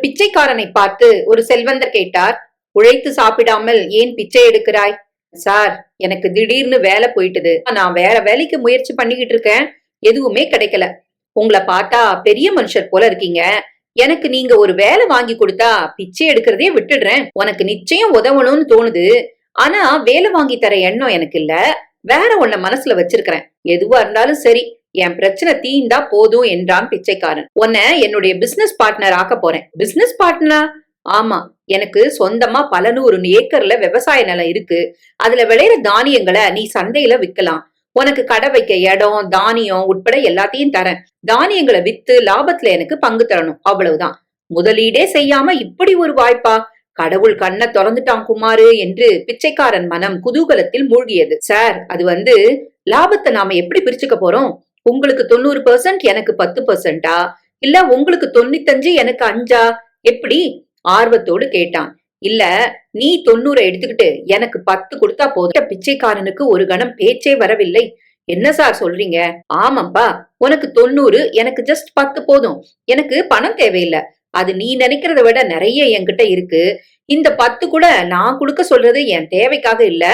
பிச்சைக்காரனை பார்த்து ஒரு செல்வந்தர் கேட்டார், உழைத்து சாப்பிடாமல் ஏன் பிச்சை எடுக்கிறாய்? சார், எனக்கு திடீர்னு வேலை போயிட்டுது, நான் வேற வேலைக்கு முயற்சி பண்ணிக்கிட்டு இருக்கேன், எதுவுமே கிடைக்கல. உங்களை பார்த்தா பெரிய மனுஷர் போல இருக்கீங்க, எனக்கு நீங்க ஒரு வேலை வாங்கி கொடுத்தா பிச்சை எடுக்கிறதே விட்டுடுறேன். உனக்கு நிச்சயம் உதவணும்னு தோணுது, ஆனா வேலை வாங்கி தர எண்ணம் எனக்கு இல்ல, வேற ஒன்ன மனசுல வச்சிருக்கிறேன். எதுவா இருந்தாலும் சரி, என் பிரச்சனை தீந்தா போதும் என்றான் பிச்சைக்காரன். உன்ன என்னுடைய பிசினஸ் பார்ட்னர் ஆக்க போறேன். பிசினஸ் பார்ட்னரா? ஆமா, எனக்கு சொந்தமா பல 100 ஏக்கர்ல விவசாய நிலம் இருக்கு. அதுல விளையிற தானியங்களை நீ சந்தையில விக்கலாம். உனக்கு கடை வைக்க இடம், தானியம் உட்பட எல்லாத்தையும் தரேன். தானியங்களை வித்து லாபத்துல எனக்கு பங்கு தரணும், அவ்வளவுதான். முதலீடே செய்யாம இப்படி ஒரு வாய்ப்பா? கடவுள் கண்ணை திறந்துட்டான் குமாரு என்று பிச்சைக்காரன் மனம் குதூகலத்தில் மூழ்கியது. சார், அது லாபத்தை நாம எப்படி பிரிச்சுக்க போறோம்? உங்களுக்கு 90%, எனக்கு 10%, இல்ல உங்களுக்கு 95 எனக்கு 5? எப்படி? ஆர்வத்தோடு கேட்டான். இல்ல, நீ 90 எடுத்துக்கிட்டு எனக்கு 10 கொடுத்தா போதும். பிச்சைக்காரனுக்கு ஒரு கணம் பேச்சே வரவில்லை. என்ன சார் சொல்றீங்க? ஆமாப்பா, உனக்கு 90, எனக்கு ஜஸ்ட் 10 போதும். எனக்கு பணம் தேவையில்லை, அது நீ நினைக்கிறத விட நிறைய என்கிட்ட இருக்கு. இந்த 10 கூட நான் கொடுக்க சொல்றது என் தேவைக்காக இல்ல,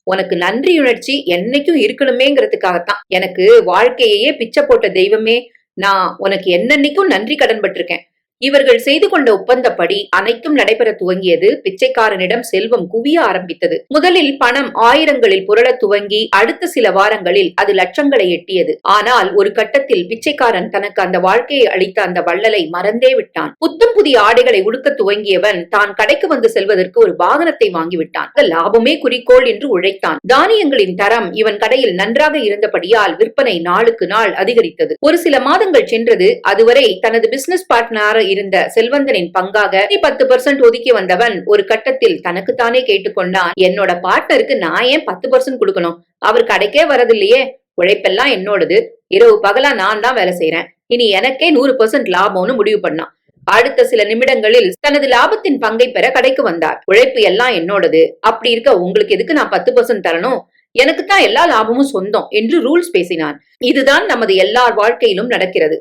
உனக்கு நன்றியுணர்ச்சி என்னைக்கும் இருக்கணுமேங்கிறதுக்காகத்தான். எனக்கு வாழ்க்கையே பிச்சை போட்ட தெய்வமே, நான் உனக்கு என்னன்னைக்கும் நன்றி கடன் பட்டிருக்கேன். இவர்கள் செய்து கொண்ட ஒப்பந்தப்படி அனைத்தும் நடைபெற துவங்கியது. பிச்சைக்காரனிடம் செல்வம் குவிய ஆரம்பித்தது. முதலில் பணம் ஆயிரங்களில் புரள துவங்கி அடுத்த சில வாரங்களில் அது லட்சங்களை எட்டியது. ஆனால் ஒரு கட்டத்தில் பிச்சைக்காரன் தனக்கு அந்த வாழ்க்கையை அளித்த அந்த வள்ளலை மறந்தே விட்டான். புத்தம் புதிய ஆடைகளை உடுக்க துவங்கியவன் தான் கடைக்கு வந்து செல்வதற்கு ஒரு வாகனத்தை வாங்கிவிட்டான். லாபமே குறிக்கோள் என்று உழைத்தான். தானியங்களின் தரம் இவன் கடையில் நன்றாக இருந்தபடியால் விற்பனை நாளுக்கு நாள் அதிகரித்தது. ஒரு சில மாதங்கள் சென்றது. அதுவரை தனது பிசினஸ் பார்ட்னர் இருந்த செல்வந்தனின் பங்காக 10% ஒதுக்கி வந்தவன் ஒரு கட்டத்தில் தனக்குத்தானே கேட்டுக்கொண்டான், என்னோட பார்ட்னருக்கு நான் ஏன் 10% கொடுக்கணும்? அவர் கடைக்கே வரதில்லையே, உழைப்பெல்லாம் என்னோடது, இரவு பகலா நான் தான் வேலை செய்யறேன், இனி எனக்கே 100% லாபம்னு முடிவு பண்ணான். அடுத்த சில நிமிடங்களில் தனது லாபத்தின் பங்கை பெற கடைக்கு வந்தார். உழைப்பு எல்லாம் என்னோடது, அப்படி இருக்க உங்களுக்கு எதுக்கு நான் 10% தரணும்? எனக்குத்தான் எல்லா லாபமும் சொந்தம் என்று ரூல்ஸ் பேசினான். இதுதான் நமது எல்லார் வாழ்க்கையிலும் நடக்கிறது.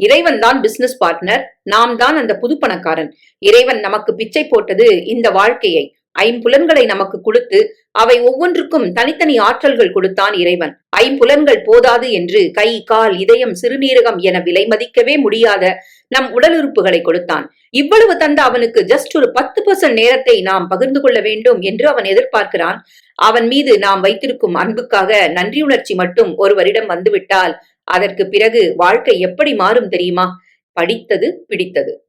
இறைவன் தான் பிசினஸ் பார்ட்னர், நாம் தான் அந்த புது பணக்காரன். இறைவன் நமக்கு பிச்சை போட்டது இந்த வாழ்க்கையை. 5 புலன்களை நமக்கு கொடுத்து அவை ஒவ்வொன்றுக்கும் தனித்தனி ஆற்றல்கள் கொடுத்தான் இறைவன். 5 புலன்கள் போதாது என்று கை, கால், இதயம், சிறுநீரகம் என விலை மதிக்கவே முடியாத நம் உடல் உறுப்புகளை கொடுத்தான். இவ்வளவு தந்த அவனுக்கு ஜஸ்ட் ஒரு 10% நேரத்தை நாம் பகிர்ந்து கொள்ள வேண்டும் என்று அவன் எதிர்பார்க்கிறான். அவன் மீது நாம் வைத்திருக்கும் அன்புக்காக நன்றியுணர்ச்சி மட்டும் ஒருவரிடம் வந்துவிட்டால் அதற்கு பிறகு வாழ்க்கை எப்படி மாறும் தெரியுமா? படித்தது பிடித்தது.